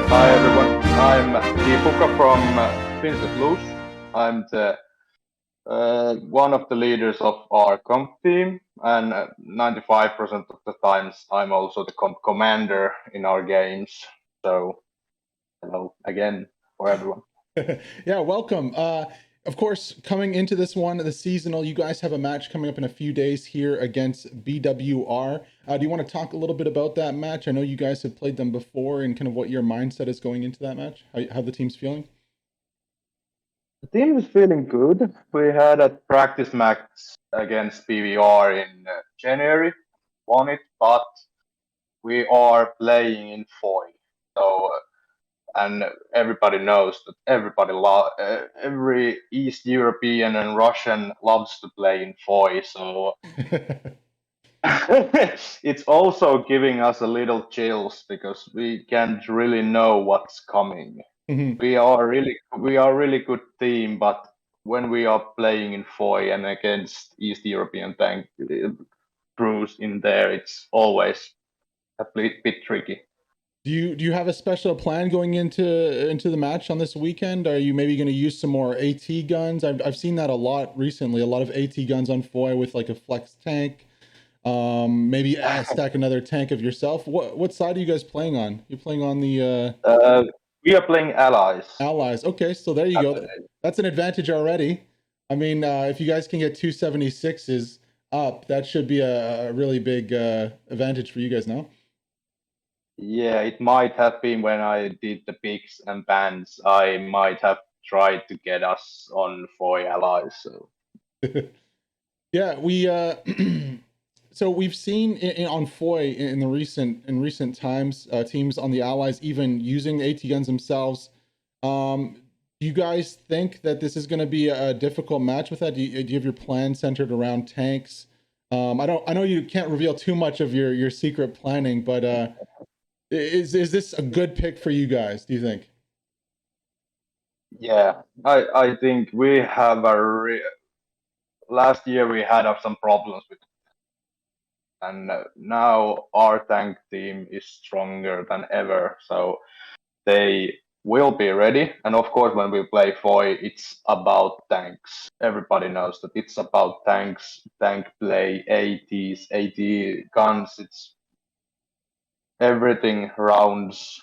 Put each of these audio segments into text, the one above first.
Hi everyone, I'm Dipuka from Finland Blues. I'm the one of the leaders of our comp team, and 95% of the times I'm also the comp commander in our games. So hello again for everyone. Yeah, welcome. Of course, coming into this one, the seasonal, you guys have a match coming up in a few days here against BWR. Do you want to talk a little bit about that match? I know you guys have played them before, and kind of what your mindset is going into that match. How the team's feeling? The team is feeling good. We had a practice match against BWR in January, won it, but we are playing in foil. So and everybody knows that every East European and Russian loves to play in foil. So it's also giving us a little chills because we can't really know what's coming. Mhm. We are really good team, but when we are playing in foil and against East European tank crews in there, it's always a bit tricky. Do you have a special plan going into the match on this weekend? Are you maybe going to use some more AT guns? I've seen that a lot recently. A lot of AT guns on foil with like a flex tank. Maybe stack another tank of yourself. What side are you guys playing on? You're playing on the Uh, we are playing allies. allies. Okay, so there you go. That's an advantage already. I mean, if you guys can get 276s up, that should be a really big advantage for you guys now. Yeah, it might have been when I did the picks and bans. I might have tried to get us on four allies. So Yeah, we so we've seen on Foy in the recent times, teams on the Allies even using AT guns themselves. Do you guys think that this is going to be a difficult match with that? Do you have your plan centered around tanks? I know you can't reveal too much of your secret planning, but is this a good pick for you guys? Do you think? yeah, I think we have last year we had some problems with, and now our tank team is stronger than ever. So they will be ready. And of course, when we play Foy, it's about tanks. Everybody knows that it's about tanks, tank play, ATs, AT guns. It's everything rounds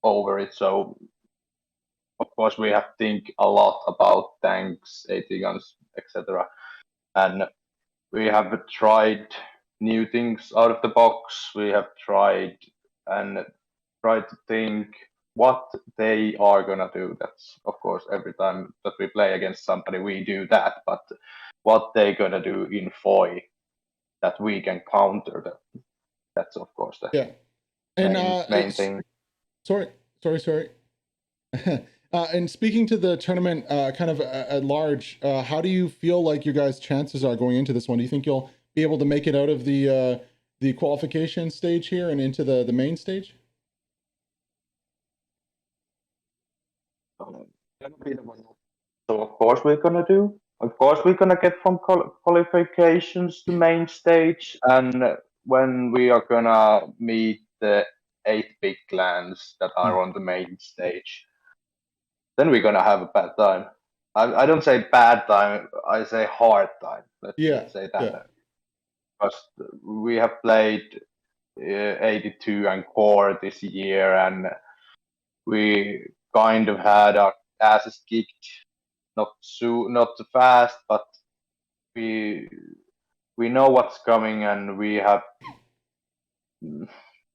over it. So of course, we have to think a lot about tanks, AT guns, etc. And we have tried new things out of the box. We have tried and tried to think what they are gonna do. That's of course every time that we play against somebody, we do that. But what they gonna do in Foy that we can counter that. That's of course the Yeah, and main thing. sorry, sorry. And speaking to the tournament, kind of at large, how do you feel like your guys' chances are going into this one? Do you think you'll be able to make it out of the qualification stage here and into the main stage? So of course we're gonna do. Of course we're gonna get from qualifications to main stage, and when we are gonna meet the 8 big clans that Hmm. are on the main stage, then we're gonna have a bad time. I don't say bad time. I say hard time. Yeah, Let's say yeah. that because we have played 82 and core this year, and we kind of had our asses kicked not too fast, but we we know what's coming, and we have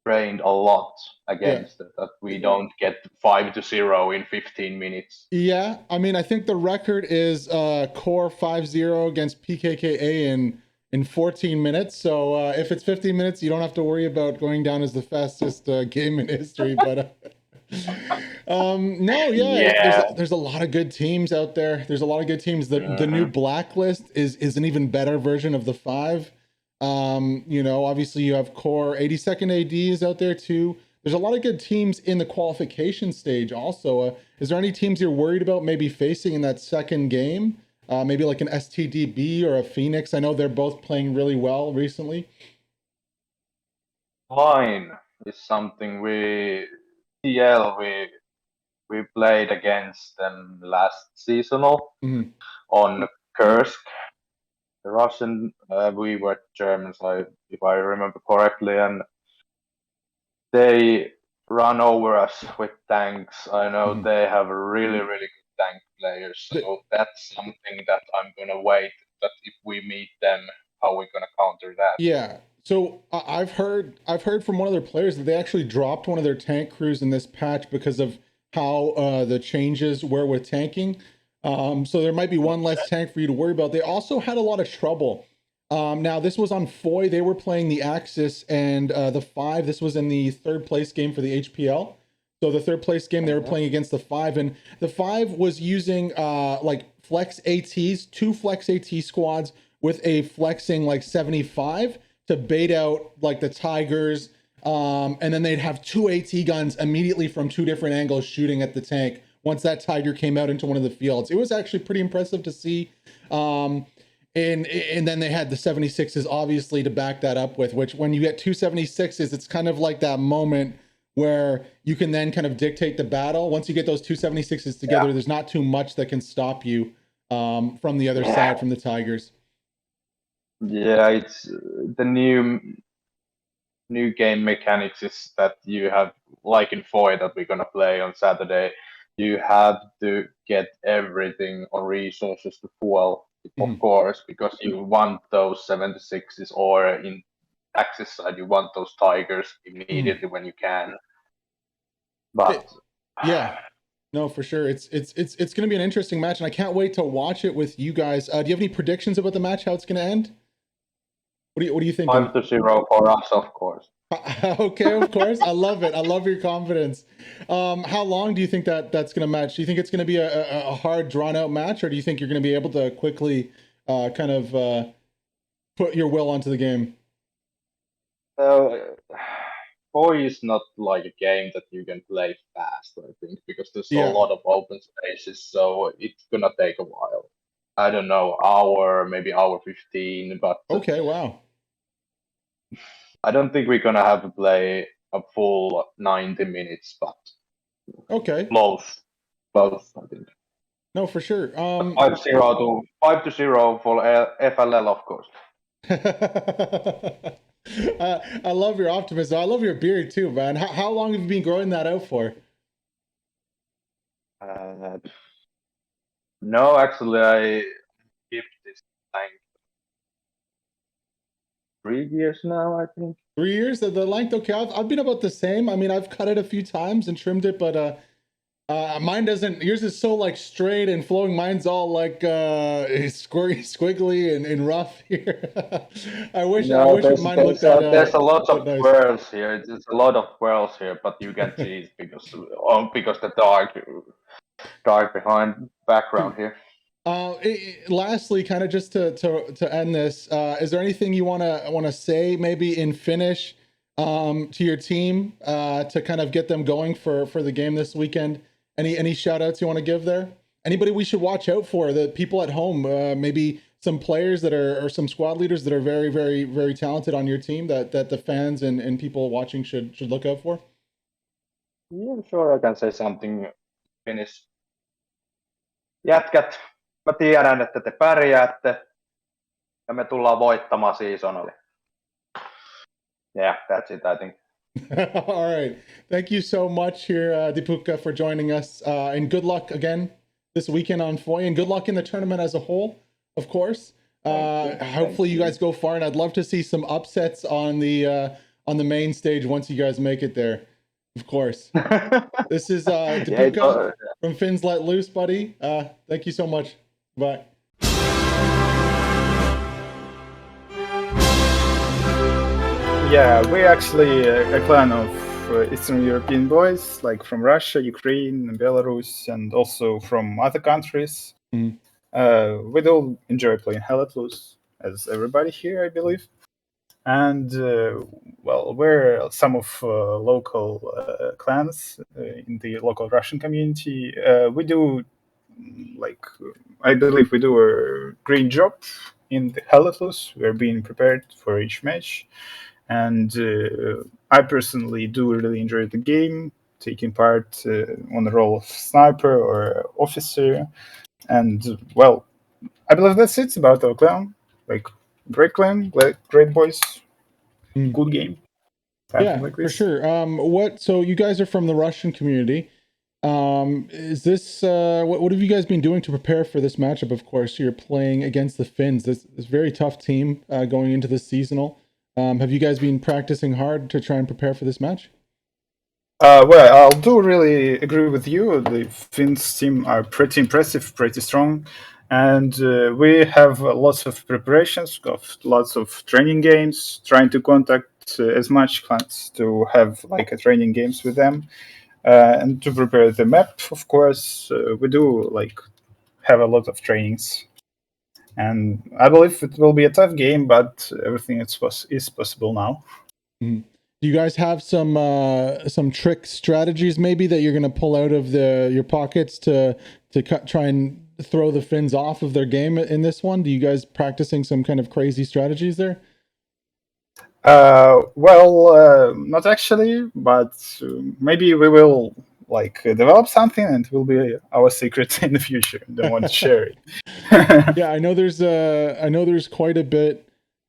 trained a lot Yeah. against it. That we don't get 5-0 in 15 minutes. Yeah, I mean, I think the record is Core 5-0 against PKKA in 14 minutes. So if it's 15 minutes, you don't have to worry about going down as the fastest game in history. But no, yeah, Yeah. there's a lot of good teams out there. There's a lot of good teams. The new Hmm. Blacklist is an even better version of the five. Obviously you have Core 82nd ADs out there too. There's a lot of good teams in the qualification stage also. Is there any teams you're worried about maybe facing in that second game? Maybe like an STDB or a Phoenix. I know they're both playing really well recently. Fine is something we ECL, we played against them last seasonal on Kursk. The Russian, we were Germans, if I remember correctly, and they run over us with tanks. I know they have really, really good tank players, so that's something that I'm gonna wait. That if we meet them, how we're gonna counter that? Yeah. So I've heard from one of their players that they actually dropped one of their tank crews in this patch because of how the changes were with tanking. So there might be one less tank for you to worry about. They also had a lot of trouble. Now this was on Foy. They were playing the Axis and the 5. This was in the third place game for the HPL. So the third place game they were playing against the 5, and the 5 was using like flex ATs, 2 flex AT squads with a flexing like 75 to bait out like the Tigers. And then they'd have 2 AT guns immediately from 2 different angles shooting at the tank once that Tiger came out into one of the fields. It was actually pretty impressive to see. And then they had the 76s obviously to back that up with, which when you get 2 76s, it's kind of like that moment where you can then kind of dictate the battle. Once you get those 2 76s together, there's not too much that can stop you from the other side, from the Tigers. Yeah, it's the new game mechanics is that you have, like in Foy that we're gonna play on Saturday, you have to get everything on resources to fuel, of course, because you want those 76s, or in Axis side you want those Tigers immediately when you can. But yeah. No, for sure. It's going to be an interesting match, and I can't wait to watch it with you guys. Do you have any predictions about the match? How it's going to end? What do you think? 5-0 for us, of course. Okay, of course. I love it. I love your confidence. How long do you think that's going to match? Do you think it's going to be a hard, drawn out match, or do you think you're going to be able to quickly kind of put your will onto the game? Foy is not like a game that you can play fast, I think, because there's a Yeah. lot of open spaces, so it's gonna take a while. I don't know, maybe hour 15, but Okay, wow. I don't think we're gonna have to play a full 90 minutes, but Okay. close, I think. No, for sure. 5-0 for FLL, of course. I love your optimism. I love your beard too, man. How long have you been growing that out for? No, actually, I keep this like 3 years now, I think. 3 years of the length? Okay, I've been about the same. I mean, I've cut it a few times and trimmed it, but mine doesn't. Yours is so like straight and flowing. Mine's all like squiggly and rough here. I wish mine looked that. There's a lot of nice. swirls here. There's a lot of swirls here, but you can see it because the dark behind background here. Lastly, kind of just to end this, is there anything you wanna say maybe in Finnish to your team to kind of get them going for the game this weekend? Any shout outs you want to give there? Anybody we should watch out for? The people at home, maybe some players that are, or some squad leaders that are very, very, very talented on your team that the fans and people watching should look out for? Yeah, sure, I can say something Finnish. Jätkät, mä tiedän, että te pärjäätte ja me tullaan voittamaan seasonali. Yeah, that's it, I think. All right. Thank you so much here, Dipuka, for joining us. And good luck again this weekend on Foy, and good luck in the tournament as a whole, of course. Hopefully you guys go far, and I'd love to see some upsets on the main stage once you guys make it there, of course. This is Dipuka from Finns Let Loose, buddy. Thank you so much. Bye. Yeah, we're actually a clan of Eastern European boys, like from Russia, Ukraine, and Belarus, and also from other countries. Mm. We all enjoy playing Hell Let Loose, as everybody here, I believe. And, well, we're some of local clans in the local Russian community. We do, like, I believe we do a great job in the Hell Let Loose. We're being prepared for each match. And I personally do really enjoy the game. taking part on the role of sniper or officer. And well, I believe that's it about our clan. Like, great clan, great boys, good game. Something Yeah, like for this. sure. So you guys are from the Russian community. Is this what have you guys been doing to prepare for this matchup? Of course, you're playing against the Finns. This very tough team going into this seasonal. Have you guys been practicing hard to try and prepare for this match? Well, I do really agree with you. The Finns team are pretty impressive, pretty strong, and we have lots of preparations, of lots of training games, trying to contact as much clients to have like a training games with them, and to prepare the map. Of course, we do like have a lot of trainings, and I believe it will be a tough game, but everything is possible now. Mm-hmm. Do you guys have some trick strategies maybe that you're going to pull out of your pockets to try and throw the Finns off of their game in this one? Do you guys practicing some kind of crazy strategies there? Not actually, but maybe we will like develop something, and it will be our secret in the future. Don't want to share it. Yeah, I know there's quite a bit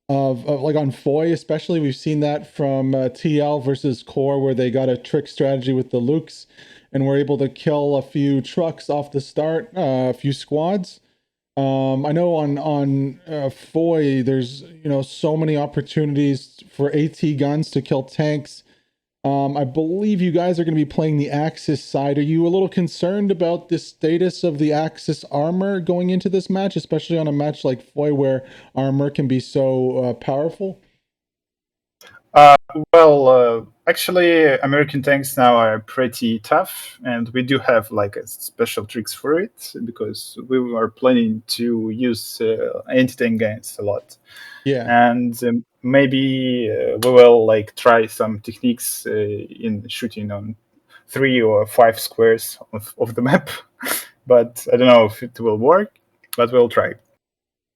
of like on Foy, especially we've seen that from TL versus Core, where they got a trick strategy with the Lukes and were able to kill a few trucks off the start, a few squads. I know on Foy, there's so many opportunities for AT guns to kill tanks. I believe you guys are going to be playing the Axis side. Are you a little concerned about the status of the Axis armor going into this match, especially on a match like Foy where armor can be so powerful? Actually, American tanks now are pretty tough, and we do have like a special tricks for it because we were planning to use anti-tank guns a lot. Yeah. And maybe we will like try some techniques in shooting on 3 or 5 squares of the map, but I don't know if it will work, but we'll try.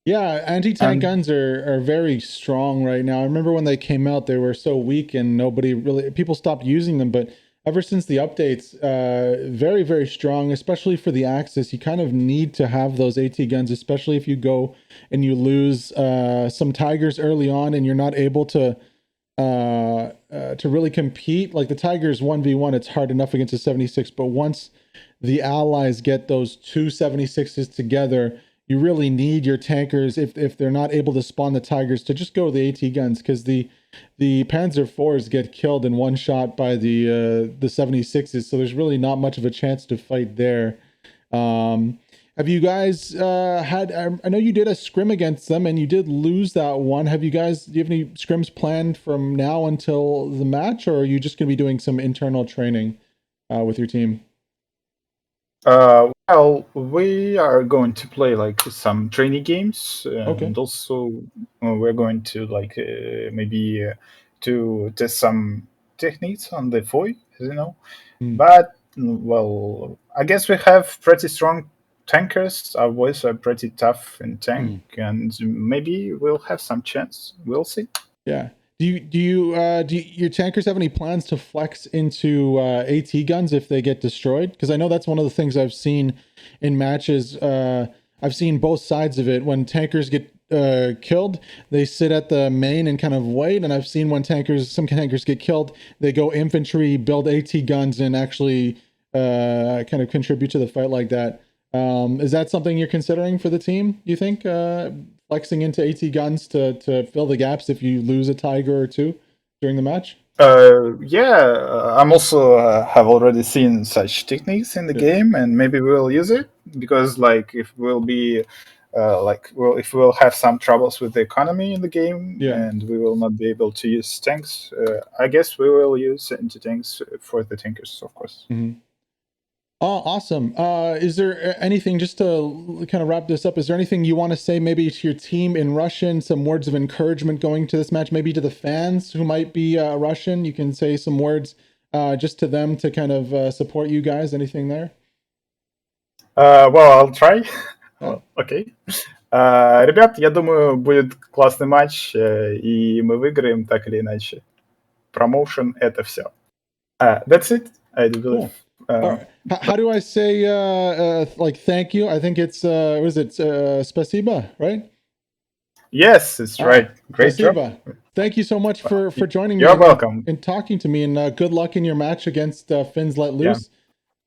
Yeah, anti-tank guns are very strong right now. I remember when they came out, they were so weak and people stopped using them. But ever since the updates, very, very strong, especially for the Axis. You kind of need to have those AT guns, especially if you go and you lose some Tigers early on and you're not able to really compete. Like the Tigers 1v1, it's hard enough against a 76, but once the allies get those two 76s together, you really need your tankers, if they're not able to spawn the Tigers, to just go to the AT guns, because the Panzer IVs get killed in one shot by the 76s, so there's really not much of a chance to fight there. Have you guys had? I know you did a scrim against them and you did lose that one. Do you have any scrims planned from now until the match, or are you just going to be doing some internal training with your team? We are going to play like some training games, Okay. and also we're going to like maybe to test some techniques on the Foy, as you know. But well, I guess we have pretty strong tankers. Our boys are pretty tough in tank, and maybe we'll have some chance. We'll see. Yeah. Do your tankers have any plans to flex into AT guns if they get destroyed? Because I know that's one of the things I've seen in matches. I've seen both sides of it. When tankers get killed, they sit at the main and kind of wait. And I've seen when some tankers get killed, they go infantry, build AT guns, and actually kind of contribute to the fight like that. Is that something you're considering for the team, you think? Flexing into AT guns to fill the gaps if you lose a Tiger or two during the match? I'm also have already seen such techniques in the game, and maybe we'll use it because, like, if we'll have some troubles with the economy in the game, and we will not be able to use tanks, I guess we will use anti-tanks for the tankers, of course. Mm-hmm. Oh, awesome. Is there anything, just to kind of wrap this up, is there anything you want to say maybe to your team in Russian, some words of encouragement going to this match, maybe to the fans who might be Russian? You can say some words just to them to kind of support you guys. Anything there? I'll try. Окей. Ребят, я думаю, будет классный матч, и мы выиграем так или иначе. Промоушен — это все. That's it. I do believe. All right. How do I say like thank you? I think it's was it spasiba, right? Yes, it's right. Great job. Spasiba. Thank you so much for joining me. You're welcome. And talking to me. And good luck in your match against Finns Let Loose.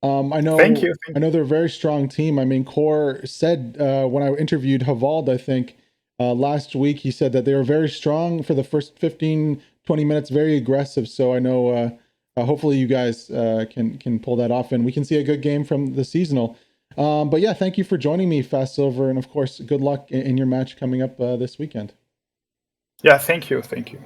I know. Thank you. I know they're a very strong team. I mean, Core said when I interviewed Havald, I think last week, he said that they were very strong for the first 15, 20 minutes, very aggressive. So I know hopefully you guys can pull that off and we can see a good game from the seasonal. But yeah, thank you for joining me, Fast Silver, and of course, good luck in your match coming up this weekend. Yeah, thank you. Thank you.